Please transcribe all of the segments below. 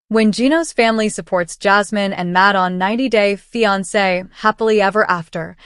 When Gino's family supports Jasmine and Matt on 90-Day Fiancé Happily Ever After,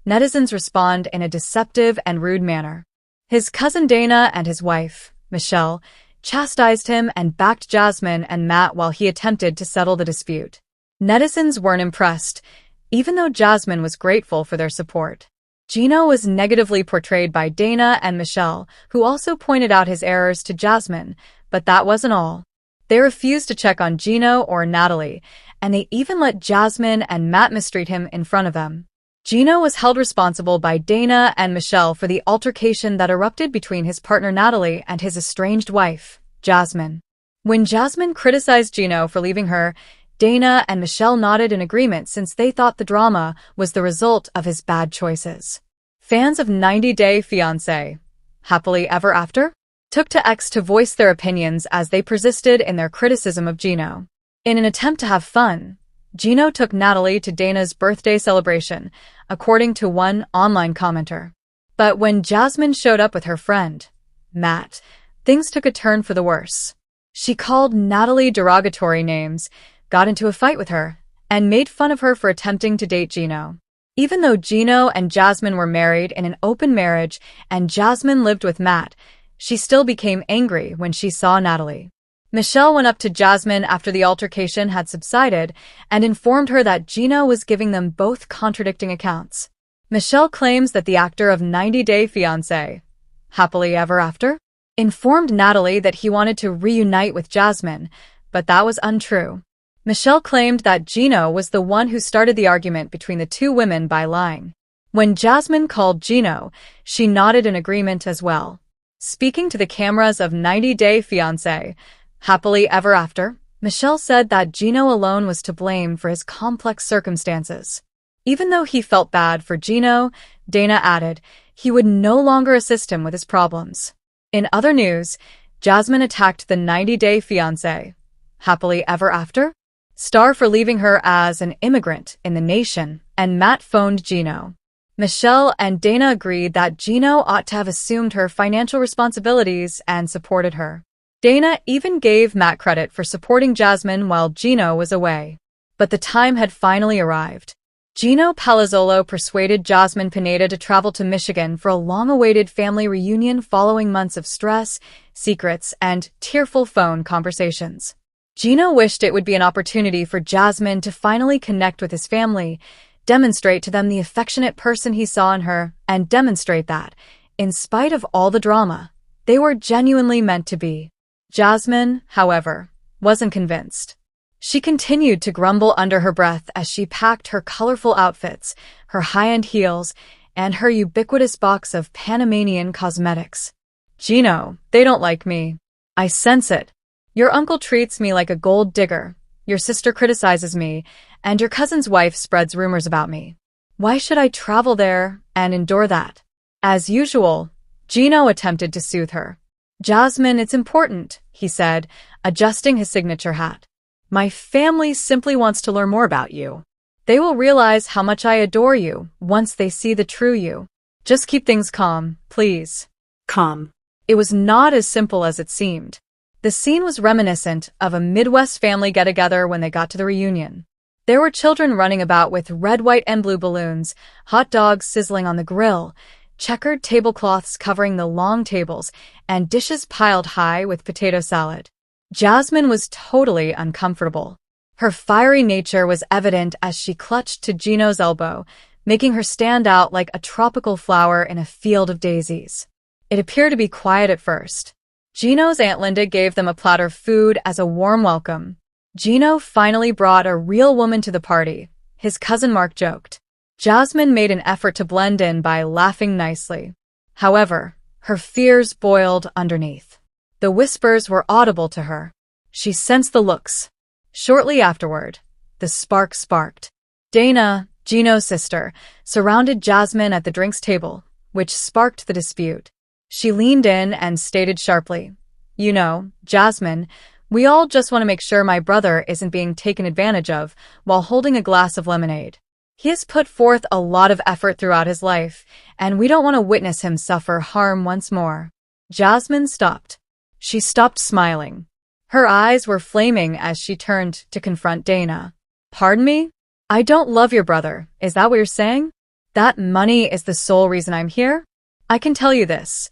netizens respond in a deceptive and rude manner. His cousin Dana and his wife, Michelle, chastised him and backed Jasmine and Matt while he attempted to settle the dispute. Netizens weren't impressed, even though Jasmine was grateful for their support. Gino was negatively portrayed by Dana and Michelle, who also pointed out his errors to Jasmine, but that wasn't all. They refused to check on Gino or Natalie, and they even let Jasmine and Matt mistreat him in front of them. Gino was held responsible by Dana and Michelle for the altercation that erupted between his partner Natalie and his estranged wife, Jasmine. When Jasmine criticized Gino for leaving her, Dana and Michelle nodded in agreement since they thought the drama was the result of his bad choices. Fans of 90-Day Fiancé Happily Ever After took to X to voice their opinions as they persisted in their criticism of Gino. In an attempt to have fun, Gino took Natalie to Dana's birthday celebration, according to one online commenter. But when Jasmine showed up with her friend, Matt, things took a turn for the worse. She called Natalie derogatory names, got into a fight with her, and made fun of her for attempting to date Gino. Even though Gino and Jasmine were married in an open marriage and Jasmine lived with Matt, she still became angry when she saw Natalie. Michelle went up to Jasmine after the altercation had subsided and informed her that Gino was giving them both contradicting accounts. Michelle claims that the actor of 90-Day Fiancé Happily Ever After informed Natalie that he wanted to reunite with Jasmine, but that was untrue. Michelle claimed that Gino was the one who started the argument between the two women by lying. When Jasmine called Gino, she nodded in agreement as well. Speaking to the cameras of 90-Day Fiancé Happily Ever After, Michelle said that Gino alone was to blame for his complex circumstances. Even though he felt bad for Gino, Dana added, he would no longer assist him with his problems. In other news, Jasmine attacked the 90-Day Fiancé Happily Ever After star for leaving her as an immigrant in the nation, and Matt phoned Gino. Michelle and Dana agreed that Gino ought to have assumed her financial responsibilities and supported her. Dana even gave Matt credit for supporting Jasmine while Gino was away. But the time had finally arrived. Gino Palazzolo persuaded Jasmine Pineda to travel to Michigan for a long-awaited family reunion following months of stress, secrets, and tearful phone conversations. Gino wished it would be an opportunity for Jasmine to finally connect with his family, demonstrate to them the affectionate person he saw in her, and demonstrate that, in spite of all the drama, they were genuinely meant to be. Jasmine, however, wasn't convinced. She continued to grumble under her breath as she packed her colorful outfits, her high-end heels, and her ubiquitous box of Panamanian cosmetics. Gino, they don't like me. I sense it. Your uncle treats me like a gold digger, your sister criticizes me, and your cousin's wife spreads rumors about me. Why should I travel there and endure that? As usual, Gino attempted to soothe her. Jasmine, it's important, he said, adjusting his signature hat. My family simply wants to learn more about you. They will realize how much I adore you once they see the true you. Just keep things calm, please. Calm. It was not as simple as it seemed. The scene was reminiscent of a Midwest family get-together when they got to the reunion. There were children running about with red, white, and blue balloons, hot dogs sizzling on the grill, checkered tablecloths covering the long tables, and dishes piled high with potato salad. Jasmine was totally uncomfortable. Her fiery nature was evident as she clutched to Gino's elbow, making her stand out like a tropical flower in a field of daisies. It appeared to be quiet at first. Gino's Aunt Linda gave them a platter of food as a warm welcome. Gino finally brought a real woman to the party, his cousin Mark joked. Jasmine made an effort to blend in by laughing nicely. However, her fears boiled underneath. The whispers were audible to her. She sensed the looks. Shortly afterward, the spark sparked. Dana, Gino's sister, surrounded Jasmine at the drinks table, which sparked the dispute. She leaned in and stated sharply, "You know, Jasmine, we all just want to make sure my brother isn't being taken advantage of while holding a glass of lemonade. He has put forth a lot of effort throughout his life, and we don't want to witness him suffer harm once more." Jasmine stopped. She stopped smiling. Her eyes were flaming as she turned to confront Dana. Pardon me? I don't love your brother, is that what you're saying? That money is the sole reason I'm here? I can tell you this.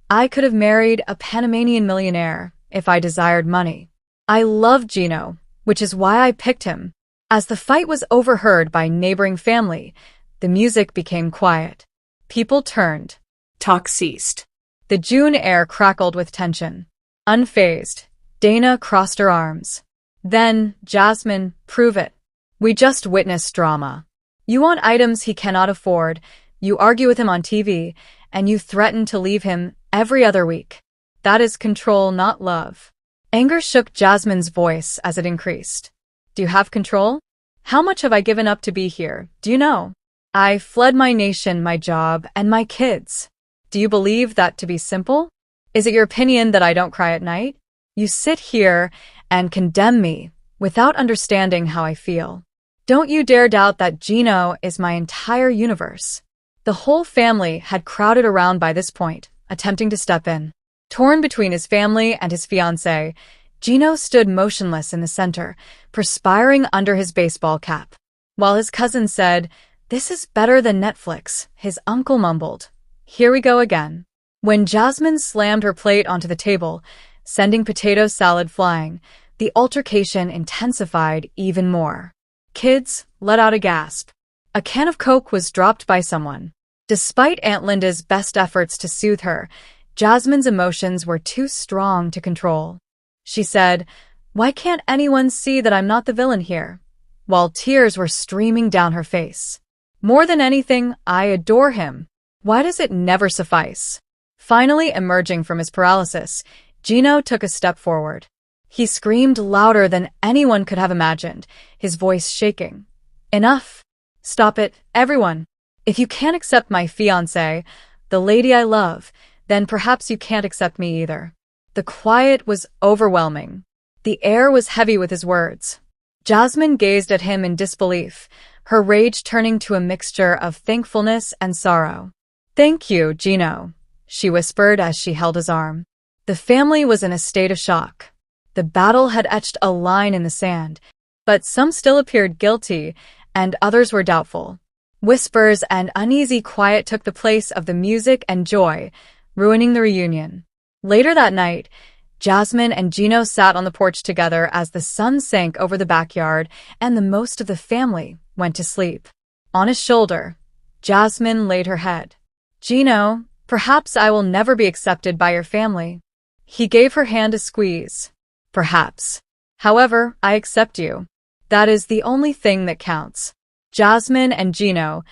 I could have married a Panamanian millionaire if I desired money. I love Gino, which is why I picked him. As the fight was overheard by neighboring family, the music became quiet. People turned. Talk ceased. The June air crackled with tension. Unfazed, Dana crossed her arms. Then, Jasmine, prove it. We just witnessed drama. You want items he cannot afford, you argue with him on TV, and you threaten to leave him every other week. That is control, not love. Anger shook Jasmine's voice as it increased. Do you have control? How much have I given up to be here, do you know? I fled my nation, my job, and my kids. Do you believe that to be simple? Is it your opinion that I don't cry at night? You sit here and condemn me without understanding how I feel. Don't you dare doubt that Gino is my entire universe. The whole family had crowded around by this point, attempting to step in. Torn between his family and his fiancée, Gino stood motionless in the center, perspiring under his baseball cap. While his cousin said, "This is better than Netflix," his uncle mumbled, "Here we go again." When Jasmine slammed her plate onto the table, sending potato salad flying, the altercation intensified even more. Kids let out a gasp. A can of Coke was dropped by someone. Despite Aunt Linda's best efforts to soothe her, Jasmine's emotions were too strong to control. She said, "Why can't anyone see that I'm not the villain here?" While tears were streaming down her face. "More than anything, I adore him. Why does it never suffice?" Finally emerging from his paralysis, Gino took a step forward. He screamed louder than anyone could have imagined, his voice shaking. "Enough! Stop it, everyone! If you can't accept my fiancée, the lady I love, then perhaps you can't accept me either." The quiet was overwhelming. The air was heavy with his words. Jasmine gazed at him in disbelief, her rage turning to a mixture of thankfulness and sorrow. "Thank you, Gino," she whispered as she held his arm. The family was in a state of shock. The battle had etched a line in the sand, but some still appeared guilty and others were doubtful. Whispers and uneasy quiet took the place of the music and joy, ruining the reunion. Later that night, Jasmine and Gino sat on the porch together as the sun sank over the backyard and the most of the family went to sleep. On his shoulder, Jasmine laid her head. "Gino, perhaps I will never be accepted by your family." He gave her hand a squeeze. "Perhaps. However, I accept you. That is the only thing that counts." Jasmine and Gino,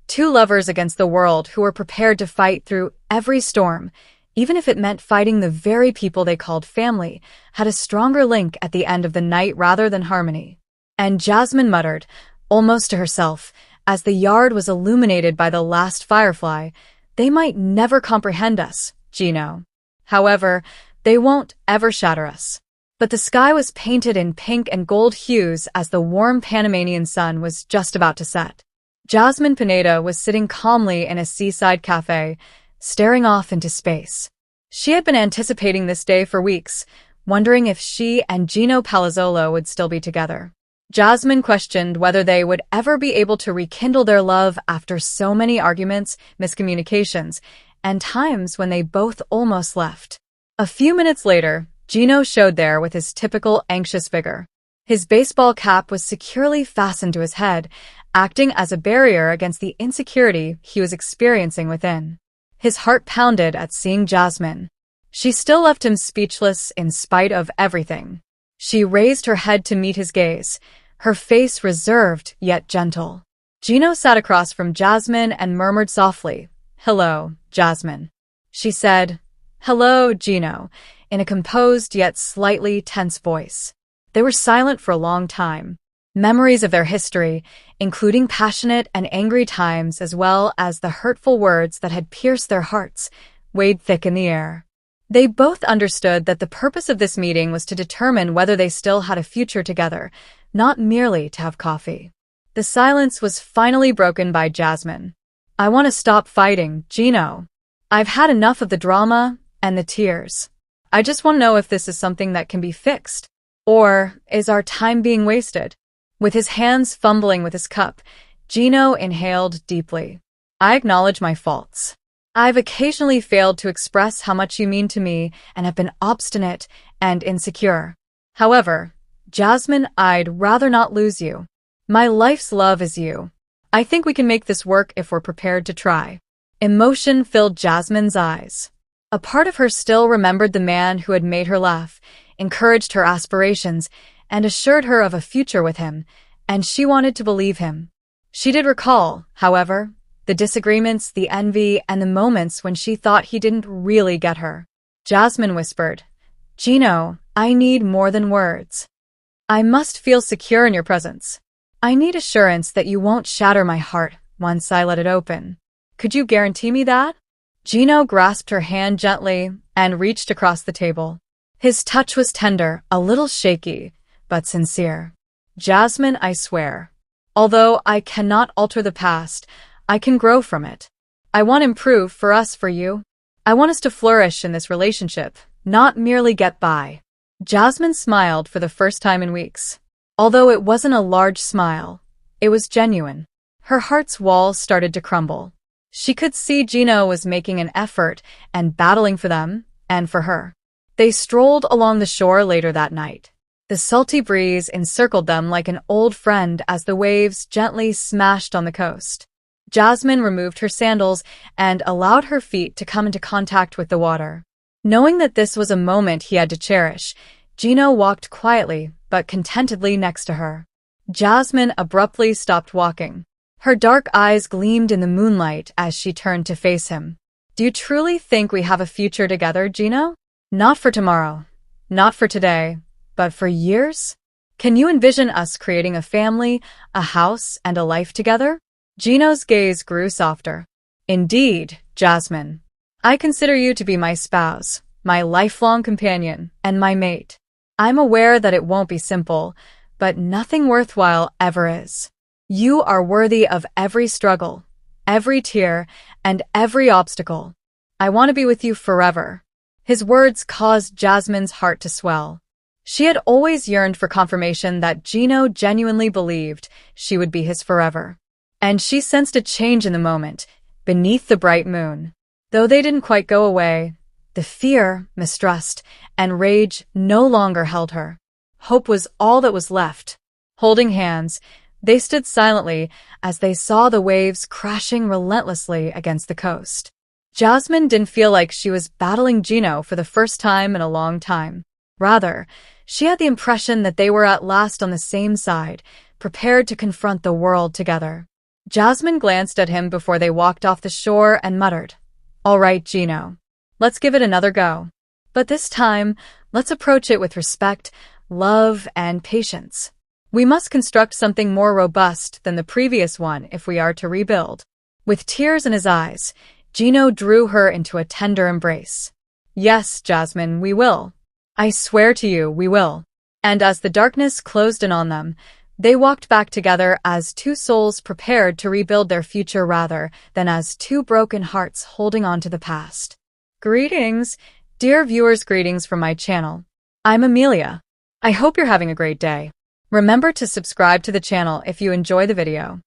two lovers against the world who were prepared to fight through every storm, even if it meant fighting the very people they called family, had a stronger link at the end of the night rather than harmony. And Jasmine muttered, almost to herself, as the yard was illuminated by the last firefly, "They might never comprehend us, Gino. However, they won't ever shatter us." But the sky was painted in pink and gold hues as the warm Panamanian sun was just about to set. Jasmine Pineda was sitting calmly in a seaside cafe, staring off into space. She had been anticipating this day for weeks, wondering if she and Gino Palazzolo would still be together. Jasmine questioned whether they would ever be able to rekindle their love after so many arguments, miscommunications, and times when they both almost left. A few minutes later, Gino showed there with his typical anxious vigor. His baseball cap was securely fastened to his head, acting as a barrier against the insecurity he was experiencing within. His heart pounded at seeing Jasmine. She still left him speechless in spite of everything. She raised her head to meet his gaze, her face reserved yet gentle. Gino sat across from Jasmine and murmured softly, "Hello, Jasmine." She said, "Hello, Gino," in a composed yet slightly tense voice. They were silent for a long time. Memories of their history, including passionate and angry times as well as the hurtful words that had pierced their hearts, weighed thick in the air. They both understood that the purpose of this meeting was to determine whether they still had a future together, not merely to have coffee. The silence was finally broken by Jasmine. "I want to stop fighting, Gino. I've had enough of the drama and the tears. I just want to know if this is something that can be fixed. Or is our time being wasted? With his hands fumbling with his cup, Gino inhaled deeply. I acknowledge my faults. I've occasionally failed to express how much you mean to me and have been obstinate and insecure. However, Jasmine, I'd rather not lose you. My life's love is you. I think we can make this work if we're prepared to try. Emotion filled Jasmine's eyes. A part of her still remembered the man who had made her laugh, encouraged her aspirations, and assured her of a future with him, and she wanted to believe him. She did recall, however, the disagreements, the envy, and the moments when she thought he didn't really get her. Jasmine whispered, Gino, I need more than words. I must feel secure in your presence. I need assurance that you won't shatter my heart once I let it open. Could you guarantee me that? Gino grasped her hand gently and reached across the table. His touch was tender, a little shaky, but sincere. Jasmine, I swear. Although I cannot alter the past, I can grow from it. I want to improve for us, for you. I want us to flourish in this relationship, not merely get by. Jasmine smiled for the first time in weeks. Although it wasn't a large smile, it was genuine. Her heart's walls started to crumble. She could see Gino was making an effort and battling for them and for her. They strolled along the shore later that night. The salty breeze encircled them like an old friend as the waves gently smashed on the coast. Jasmine removed her sandals and allowed her feet to come into contact with the water. Knowing that this was a moment he had to cherish, Gino walked quietly but contentedly next to her. Jasmine abruptly stopped walking. Her dark eyes gleamed in the moonlight as she turned to face him. Do you truly think we have a future together, Gino? Not for tomorrow, not for today, but for years? Can you envision us creating a family, a house, and a life together? Gino's gaze grew softer. Indeed, Jasmine. I consider you to be my spouse, my lifelong companion, and my mate. I'm aware that it won't be simple, but nothing worthwhile ever is. You are worthy of every struggle, every tear, and every obstacle. I want to be with you forever. His words caused Jasmine's heart to swell. She had always yearned for confirmation that Gino genuinely believed she would be his forever. And she sensed a change in the moment, beneath the bright moon. Though they didn't quite go away, the fear, mistrust, and rage no longer held her. Hope was all that was left. Holding hands, they stood silently as they saw the waves crashing relentlessly against the coast. Jasmine didn't feel like she was battling Gino for the first time in a long time. Rather, she had the impression that they were at last on the same side, prepared to confront the world together. Jasmine glanced at him before they walked off the shore and muttered, All right, Gino. Let's give it another go. But this time, let's approach it with respect, love, and patience. We must construct something more robust than the previous one if we are to rebuild. With tears in his eyes, Gino drew her into a tender embrace. Yes, Jasmine, we will. I swear to you, we will. And as the darkness closed in on them, they walked back together as two souls prepared to rebuild their future rather than as two broken hearts holding on to the past. Greetings, dear viewers, greetings from my channel. I'm Amelia. I hope you're having a great day. Remember to subscribe to the channel if you enjoy the video.